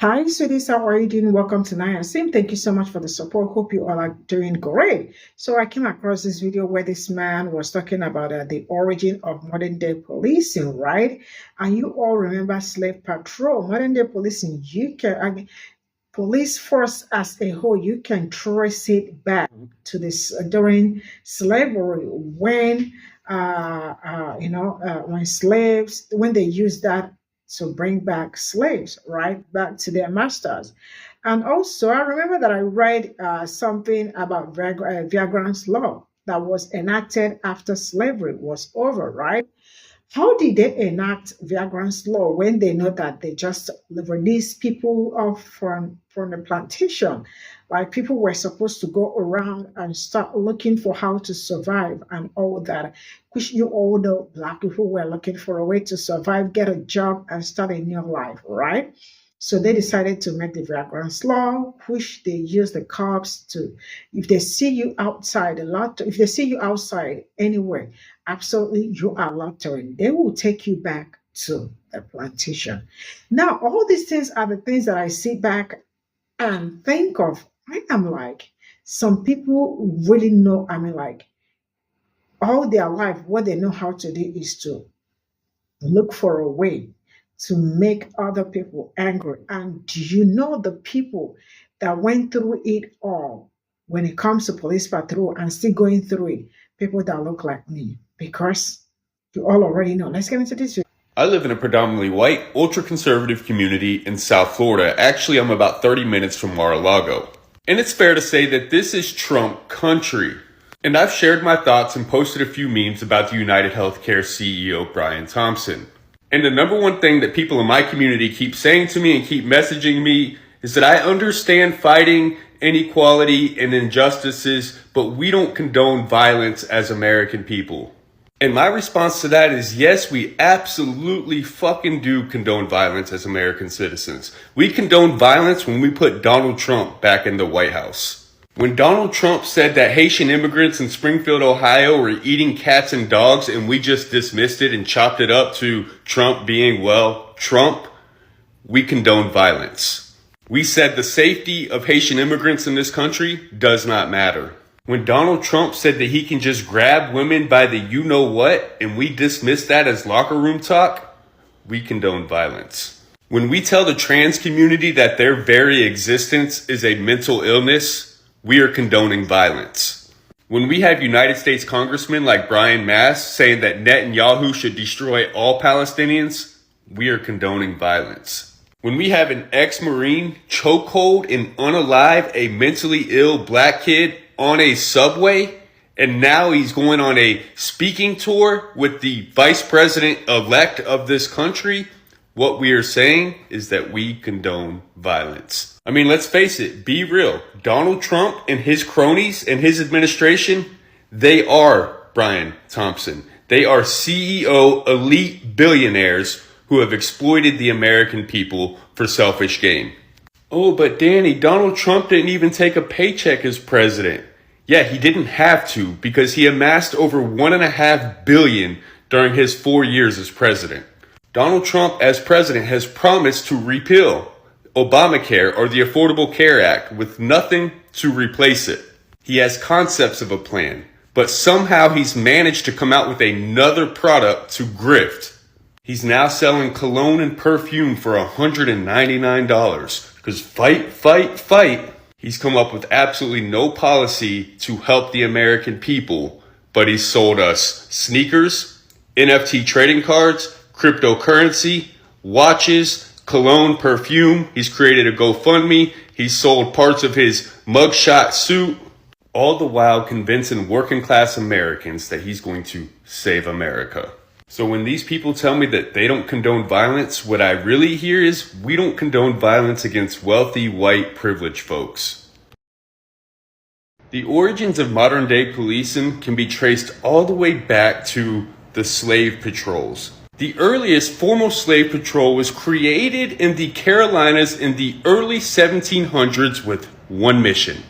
Hi, sweeties. How are you doing? Welcome to Naya Sim. Thank you so much for the support. Hope you all are doing great. So I came across this video where this man was talking about the origin of modern day policing, right? And you all remember slave patrol, modern day policing. Police force as a whole, you can trace it back to this during slavery when when slaves when they used that to bring back slaves right back to their masters. And also I remember that I read something about Viagrant's law that was enacted after slavery was over, right? How did they enact Viagrant's law when they know that they just released people off from the plantation? Like people were supposed to go around and start looking for how to survive and all that. Which you all know, black people were looking for a way to survive, get a job, and start a new life, right? So they decided to make the Viagrant's law, which they use the cops to, if they see you outside a lot, if they see you outside anywhere, absolutely, you are loitering. They will take you back to the plantation. Now, all these things are the things that I sit back and think of. I am like, some people really know, I mean, like, all their life, what they know how to do is to look for a way to make other people angry. And do you know the people that went through it all when it comes to police patrol and still going through it? People that look like me, because you all already know. Let's get into this. I live in a predominantly white, ultra-conservative community in South Florida. Actually, I'm about 30 minutes from Mar-a-Lago. And it's fair to say that this is Trump country. And I've shared my thoughts and posted a few memes about the United Healthcare CEO, Brian Thompson. And the number one thing that people in my community keep saying to me and keep messaging me is that I understand fighting inequality and injustices, but we don't condone violence as American people. And my response to that is yes, we absolutely fucking do condone violence as American citizens. We condone violence when we put Donald Trump back in the White House. When Donald Trump said that Haitian immigrants in Springfield, Ohio were eating cats and dogs and we just dismissed it and chopped it up to Trump being, well, Trump, we condone violence. We said the safety of Haitian immigrants in this country does not matter. When Donald Trump said that he can just grab women by the you-know-what and we dismiss that as locker room talk, we condone violence. When we tell the trans community that their very existence is a mental illness, we are condoning violence. When we have United States congressmen like Brian Mast saying that Netanyahu should destroy all Palestinians, we are condoning violence. When we have an ex-Marine chokehold and unalive a mentally ill black kid on a subway, and now he's going on a speaking tour with the vice president-elect of this country, what we are saying is that we condone violence. I mean, let's face it, be real. Donald Trump and his cronies and his administration, they are Brian Thompson. They are CEO elite billionaires who have exploited the American people for selfish gain. Oh, but Danny, Donald Trump didn't even take a paycheck as president. Yeah, he didn't have to because he amassed over $1.5 billion during his 4 years as president. Donald Trump as president has promised to repeal Obamacare or the Affordable Care Act with nothing to replace it. He has concepts of a plan, but somehow he's managed to come out with another product to grift. He's now selling cologne and perfume for $199 because fight. He's come up with absolutely no policy to help the American people, but he's sold us sneakers, NFT trading cards, cryptocurrency, watches, cologne, perfume. He's created a GoFundMe. He's sold parts of his mugshot suit, all the while convincing working class Americans that he's going to save America. So when these people tell me that they don't condone violence, what I really hear is we don't condone violence against wealthy, white, privileged folks. The origins of modern day policing can be traced all the way back to the slave patrols. The earliest formal slave patrol was created in the Carolinas in the early 1700s with one mission.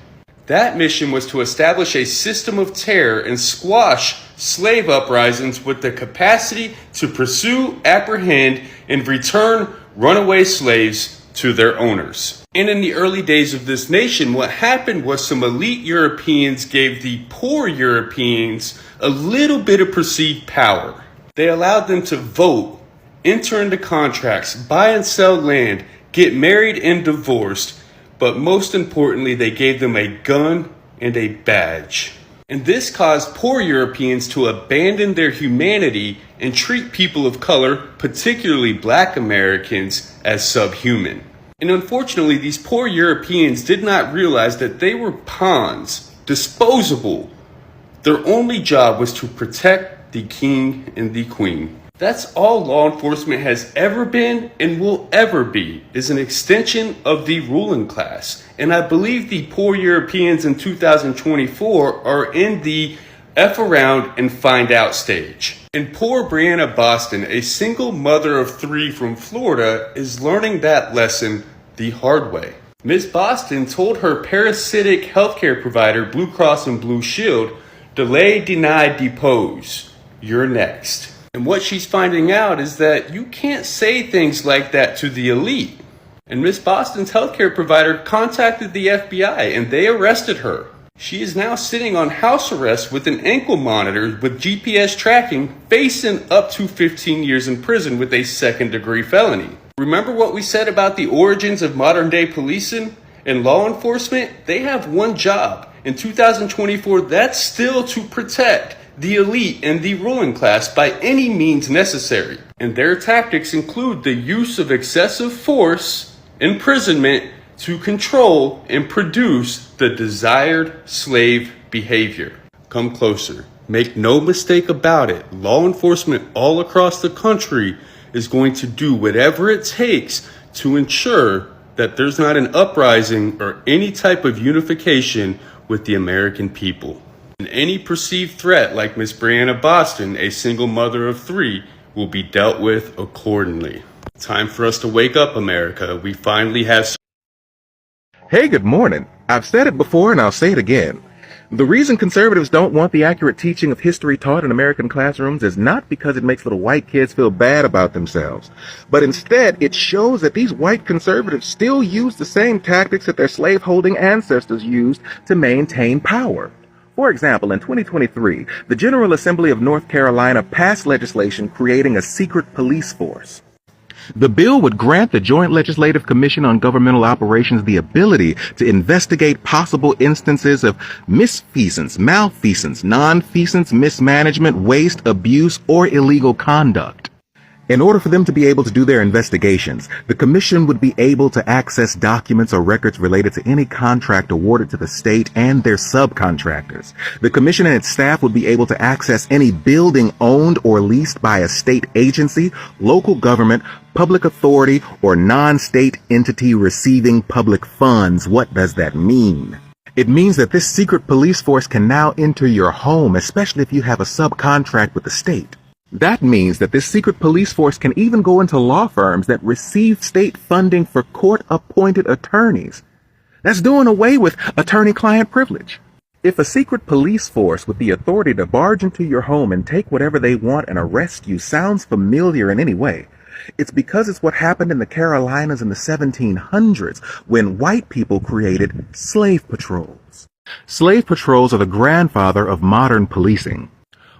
That mission was to establish a system of terror and squash slave uprisings with the capacity to pursue, apprehend, and return runaway slaves to their owners. And in the early days of this nation, what happened was some elite Europeans gave the poor Europeans a little bit of perceived power. They allowed them to vote, enter into contracts, buy and sell land, get married and divorced, but most importantly, they gave them a gun and a badge. And this caused poor Europeans to abandon their humanity and treat people of color, particularly black Americans, as subhuman. And unfortunately, these poor Europeans did not realize that they were pawns, disposable. Their only job was to protect the king and the queen. That's all law enforcement has ever been and will ever be, is an extension of the ruling class. And I believe the poor Europeans in 2024 are in the F around and find out stage. And poor Brianna Boston, a single mother of 3 from Florida, is learning that lesson the hard way. Ms. Boston told her parasitic healthcare provider, Blue Cross and Blue Shield, delay, deny, depose. You're next. And what she's finding out is that you can't say things like that to the elite. And Miss Boston's healthcare provider contacted the FBI and they arrested her. She is now sitting on house arrest with an ankle monitor with GPS tracking, facing up to 15 years in prison with a second-degree felony. Remember what we said about the origins of modern-day policing and law enforcement? They have one job. In 2024, that's still to protect the elite and the ruling class by any means necessary. And their tactics include the use of excessive force, imprisonment, to control and produce the desired slave behavior. Come closer. Make no mistake about it. Law enforcement all across the country is going to do whatever it takes to ensure that there's not an uprising or any type of unification with the American people. And any perceived threat like Miss Brianna Boston, a single mother of 3, will be dealt with accordingly. Time for us to wake up, America. We finally have... Hey, good morning. I've said it before and I'll say it again. The reason conservatives don't want the accurate teaching of history taught in American classrooms is not because it makes little white kids feel bad about themselves, but instead it shows that these white conservatives still use the same tactics that their slaveholding ancestors used to maintain power. For example, in 2023, the General Assembly of North Carolina passed legislation creating a secret police force. The bill would grant the Joint Legislative Commission on Governmental Operations the ability to investigate possible instances of misfeasance, malfeasance, nonfeasance, mismanagement, waste, abuse, or illegal conduct. In order for them to be able to do their investigations, the commission would be able to access documents or records related to any contract awarded to the state and their subcontractors. The commission and its staff would be able to access any building owned or leased by a state agency, local government, public authority, or non-state entity receiving public funds. What does that mean? It means that this secret police force can now enter your home, especially if you have a subcontract with the state. That means that this secret police force can even go into law firms that receive state funding for court-appointed attorneys. That's doing away with attorney-client privilege. If a secret police force with the authority to barge into your home and take whatever they want and arrest you sounds familiar in any way, it's because it's what happened in the Carolinas in the 1700s when white people created slave patrols. Slave patrols are the grandfather of modern policing.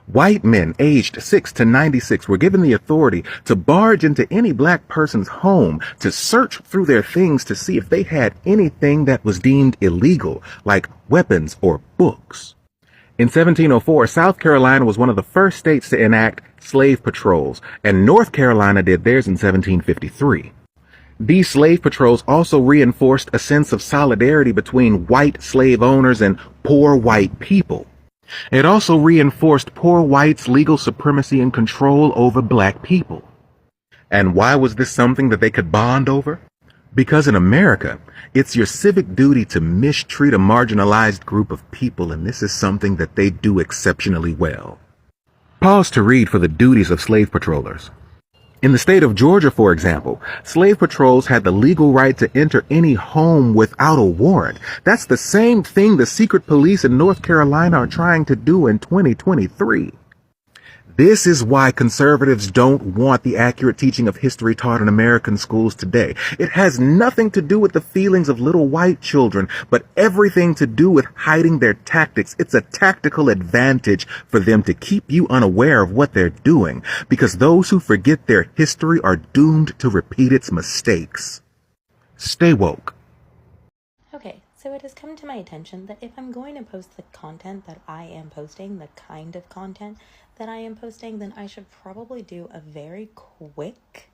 White men aged 6 to 96 were given the authority to barge into any black person's home to search through their things to see if they had anything that was deemed illegal, like weapons or books. In 1704, South Carolina was one of the first states to enact slave patrols, and North Carolina did theirs in 1753. These slave patrols also reinforced a sense of solidarity between white slave owners and poor white people. It also reinforced poor whites' legal supremacy and control over black people. And why was this something that they could bond over? Because in America, it's your civic duty to mistreat a marginalized group of people, and this is something that they do exceptionally well. Pause to read for the duties of slave patrollers. In the state of Georgia, for example, slave patrols had the legal right to enter any home without a warrant. That's the same thing the secret police in North Carolina are trying to do in 2023. This is why conservatives don't want the accurate teaching of history taught in American schools today. It has nothing to do with the feelings of little white children, but everything to do with hiding their tactics. It's a tactical advantage for them to keep you unaware of what they're doing, because those who forget their history are doomed to repeat its mistakes. Stay woke. Okay, so it has come to my attention that if I'm going to post the content that I am posting, the kind of content that I am posting, then I should probably do a very quick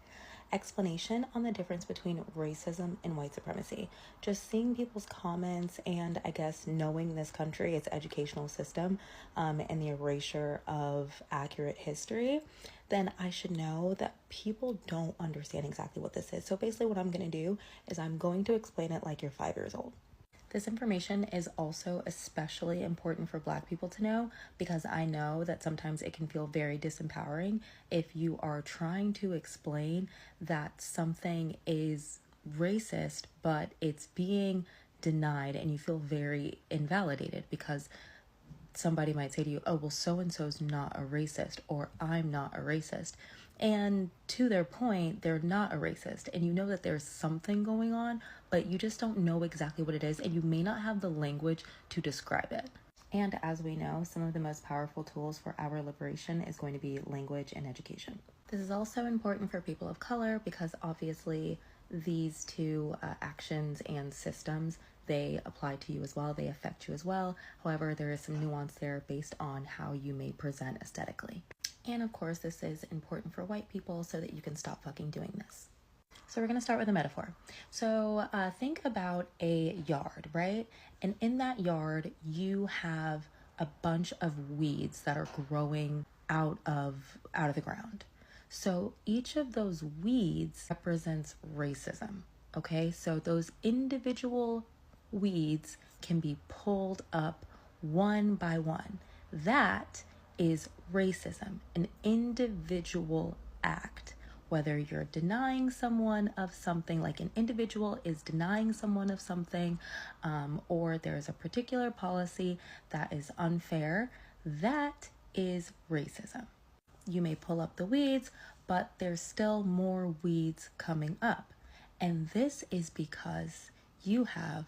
explanation on the difference between racism and white supremacy. Just seeing people's comments and I guess knowing this country, its educational system, and the erasure of accurate history, then I should know that people don't understand exactly what this is. So basically what I'm going to do is I'm going to explain it like you're 5 years old. This information is also especially important for Black people to know because I know that sometimes it can feel very disempowering if you are trying to explain that something is racist, but it's being denied and you feel very invalidated because somebody might say to you, oh, well, so-and-so's not a racist, or I'm not a racist. And to their point, they're not a racist. And you know that there's something going on, but you just don't know exactly what it is. And you may not have the language to describe it. And as we know, some of the most powerful tools for our liberation is going to be language and education. This is also important for people of color because obviously these two actions and systems, they apply to you as well, they affect you as well. However, there is some nuance there based on how you may present aesthetically. And of course, this is important for white people so that you can stop fucking doing this. So we're going to start with a metaphor. So think about a yard, right? And in that yard, you have a bunch of weeds that are growing out of the ground. So each of those weeds represents racism, okay? So those individual weeds can be pulled up one by one. That is racism, an individual act. Whether you're denying someone of something, like an individual is denying someone of something, or there's a particular policy that is unfair, that is racism. You may pull up the weeds, but there's still more weeds coming up. And this is because you have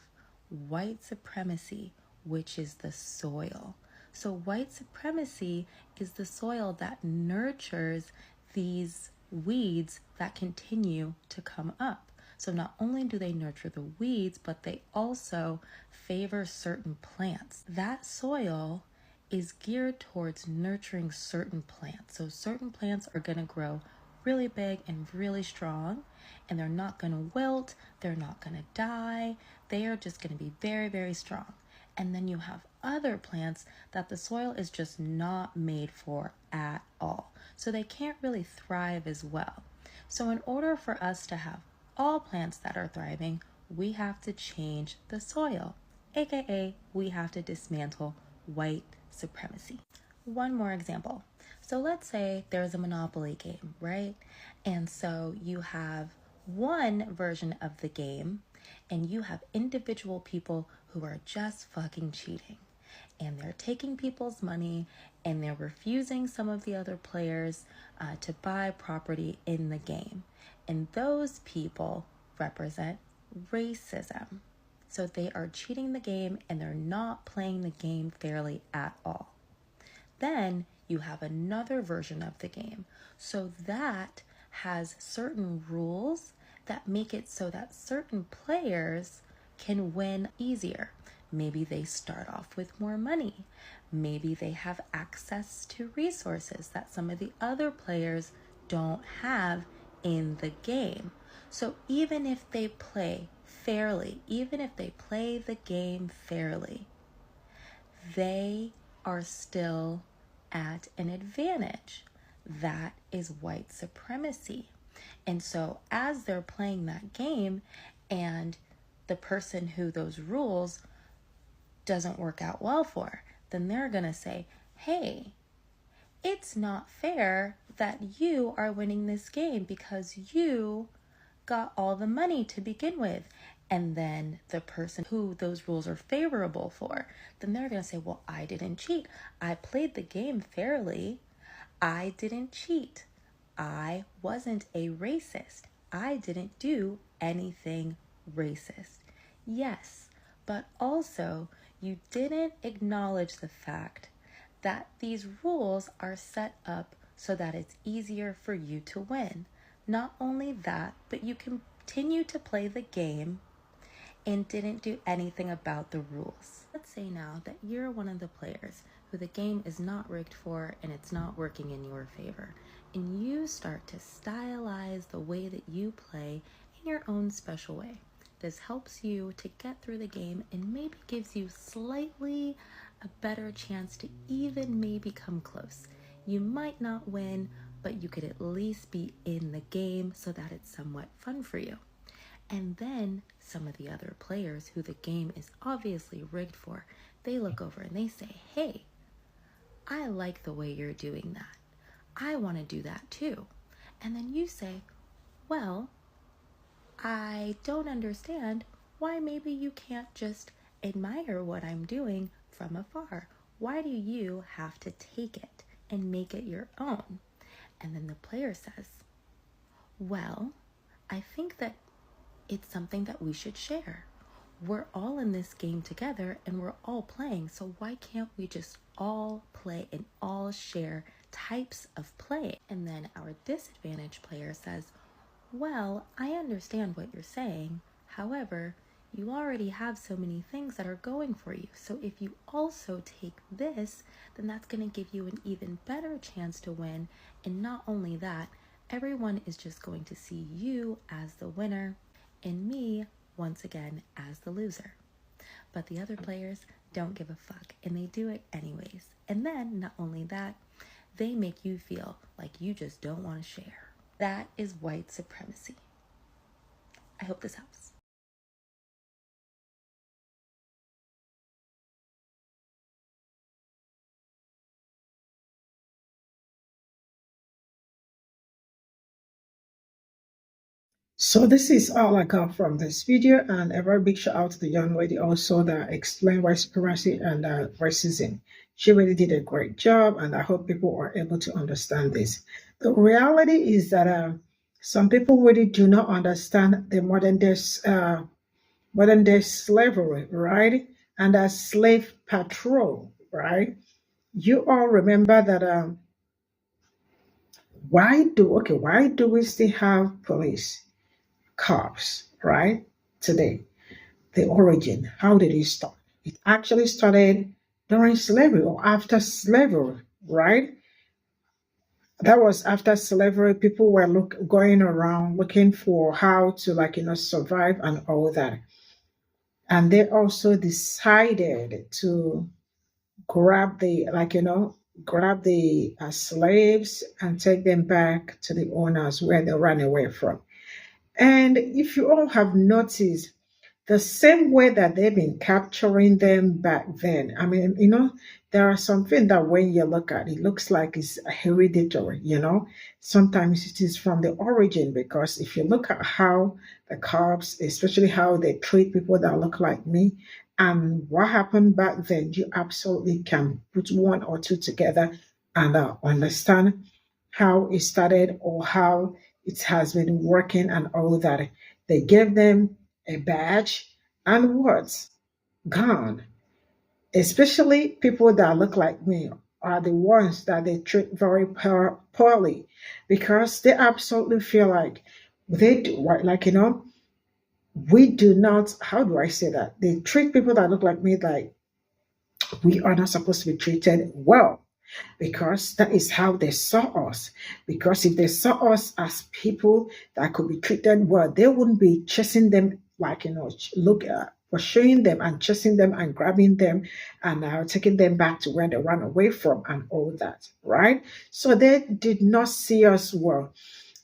white supremacy, which is the soil. So white supremacy is the soil that nurtures these weeds that continue to come up. So not only do they nurture the weeds, but they also favor certain plants. That soil is geared towards nurturing certain plants. So certain plants are going to grow really big and really strong, and they're not going to wilt, they're not going to die, they are just going to be very, very strong. And then you have other plants that the soil is just not made for at all. So they can't really thrive as well. So in order for us to have all plants that are thriving, we have to change the soil, aka we have to dismantle white supremacy. One more example. So let's say there's a Monopoly game, right? And so you have one version of the game and you have individual people who are just fucking cheating. And they're taking people's money and they're refusing some of the other players to buy property in the game. And those people represent racism. So they are cheating the game and they're not playing the game fairly at all. Then you have another version of the game. So that has certain rules that make it so that certain players can win easier. Maybe they start off with more money. Maybe they have access to resources that some of the other players don't have in the game. So even if they play fairly, even if they play the game fairly, they are still at an advantage. That is white supremacy. And so as they're playing that game and the person who those rules doesn't work out well for, then they're going to say, hey, it's not fair that you are winning this game because you got all the money to begin with. And then the person who those rules are favorable for, then they're going to say, well, I didn't cheat. I played the game fairly. I didn't cheat. I wasn't a racist. I didn't do anything racist. Yes, but also you didn't acknowledge the fact that these rules are set up so that it's easier for you to win. Not only that, but you continue to play the game and didn't do anything about the rules. Let's say now that you're one of the players who the game is not rigged for and it's not working in your favor, and you start to stylize the way that you play in your own special way. This helps you to get through the game and maybe gives you slightly a better chance to even maybe come close. You might not win, but you could at least be in the game so that it's somewhat fun for you. And then some of the other players who the game is obviously rigged for, they look over and they say, hey, I like the way you're doing that. I want to do that too. And then you say, well, I don't understand why maybe you can't just admire what I'm doing from afar. Why do you have to take it and make it your own? And then the player says, well, I think that it's something that we should share. We're all in this game together and we're all playing, so why can't we just all play and all share types of play? And then our disadvantaged player says, well, I understand what you're saying. However, you already have so many things that are going for you. So if you also take this, then that's going to give you an even better chance to win. And not only that, everyone is just going to see you as the winner and me, once again, as the loser. But the other players don't give a fuck, and they do it anyways. And then, not only that, they make you feel like you just don't want to share. That is white supremacy. I hope this helps. So this is all I got from this video, and a very big shout out to the young lady also that explained white supremacy and racism. She really did a great job, and I hope people are able to understand this. The reality is that some people really do not understand the modern day slavery, right? And a slave patrol, right? You all remember that why do we still have police, cops, right? Today, the origin, how did it start? It actually started during slavery or after slavery, right? That was after slavery. People were going around looking for how to survive and all that. And they also decided to grab the slaves and take them back to the owners where they ran away from. And if you all have noticed, the same way that they've been capturing them back then. I mean, there are something that when you look at it, looks like it's hereditary. Sometimes it is from the origin, because if you look at how the cops, especially how they treat people that look like me, and what happened back then, you absolutely can put one or two together and understand how it started or how it has been working and all that. They gave them a badge and words gone. Especially people that look like me are the ones that they treat very poorly, because they absolutely feel like they do right. We do not, how do I say that? They treat people that look like me like we are not supposed to be treated well, because that is how they saw us. Because if they saw us as people that could be treated well, they wouldn't be chasing them, look pursuing them and chasing them and grabbing them and taking them back to where they ran away from and all that, right? So they did not see us well.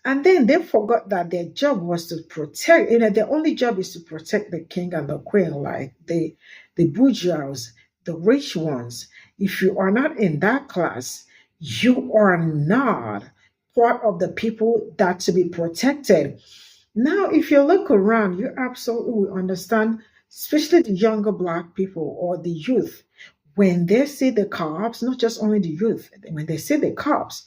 And then they forgot that their job was to protect, their only job is to protect the king and the queen, like the bourgeois, the rich ones. If you are not in that class, you are not part of the people that to be protected. Now, if you look around, you absolutely will understand, especially the younger Black people or the youth, when they see the cops, not just only the youth, when they see the cops,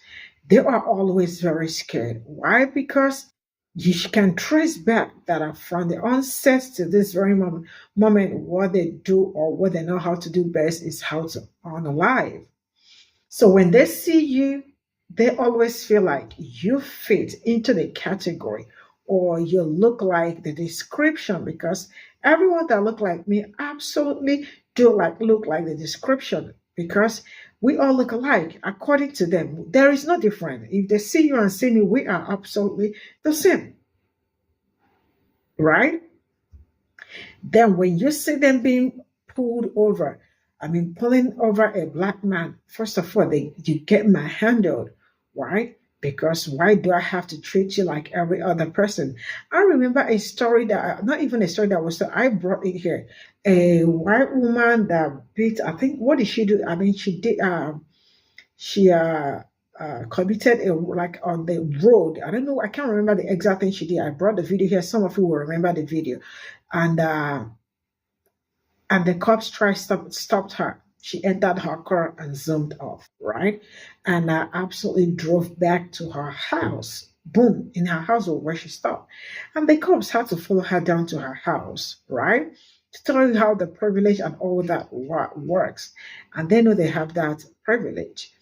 they are always very scared. Why? Because you can trace back that from the onset to this very moment, what they do or what they know how to do best is how to unalive. So when they see you, they always feel like you fit into the category or you look like the description, because everyone that look like me absolutely do look like the description, because we all look alike according to them. There is no difference. If they see you and see me, we are absolutely the same, right? Then when you see them being pulled over, I mean pulling over a black man, first of all, you get manhandled. Why? Because why do I have to treat you like every other person? I remember a story that, not even a story that was, I brought it here. A white woman that beat, I think, what did she do? I mean, she did, she committed a, like on the road. I don't know, I can't remember the exact thing she did. I brought the video here. Some of you will remember the video. And the cops stopped her. She entered her car and zoomed off, right? And absolutely drove back to her house. Boom, in her house where she stopped. And the cops had to follow her down to her house, right? To tell you how the privilege and all that works. And they know they have that privilege.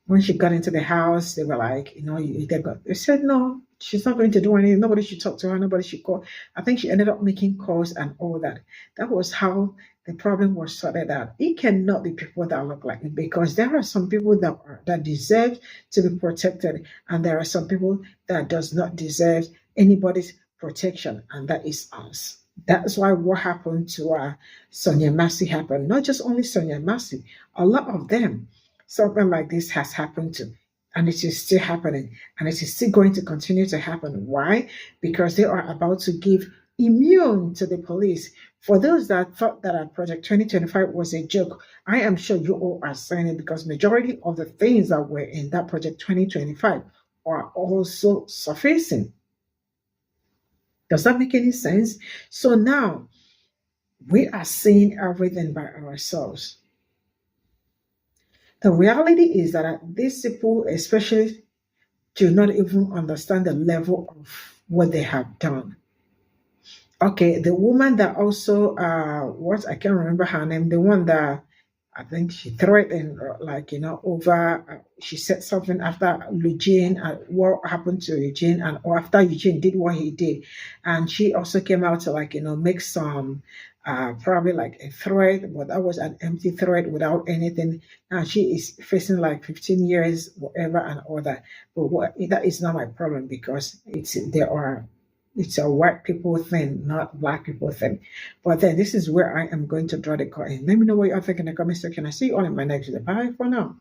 When she got into the house, they were like, they said, no, she's not going to do anything. Nobody should talk to her. Nobody should call. I think she ended up making calls and all that. That was how the problem was sorted out. It cannot be people that look like me, because there are some people that deserve to be protected, and there are some people that does not deserve anybody's protection, and that is us. That's why what happened to Sonia Massey happened. Not just only Sonia Massey, a lot of them. Something like this has happened to, and it is still happening, and it is still going to continue to happen. Why? Because they are about to give immune to the police. For those that thought that Project 2025 was a joke, I am sure you all are saying it, because majority of the things that were in that Project 2025 are also surfacing. Does that make any sense? So now we are seeing everything by ourselves. The reality is that these people, especially, do not even understand the level of what they have done. Okay, the woman that also, I can't remember her name, the one that I think she threatened, over, she said something after Eugene, what happened to Eugene, and or after Eugene did what he did. And she also came out to, make some, probably like a threat, but that was an empty threat without anything. Now she is facing like 15 years, whatever, and all that. But that is not my problem, because it's a white people thing, not black people thing. But then this is where I am going to draw the curtain. Let me know what you all think in the comment section. I see you all in my next video. Bye for now.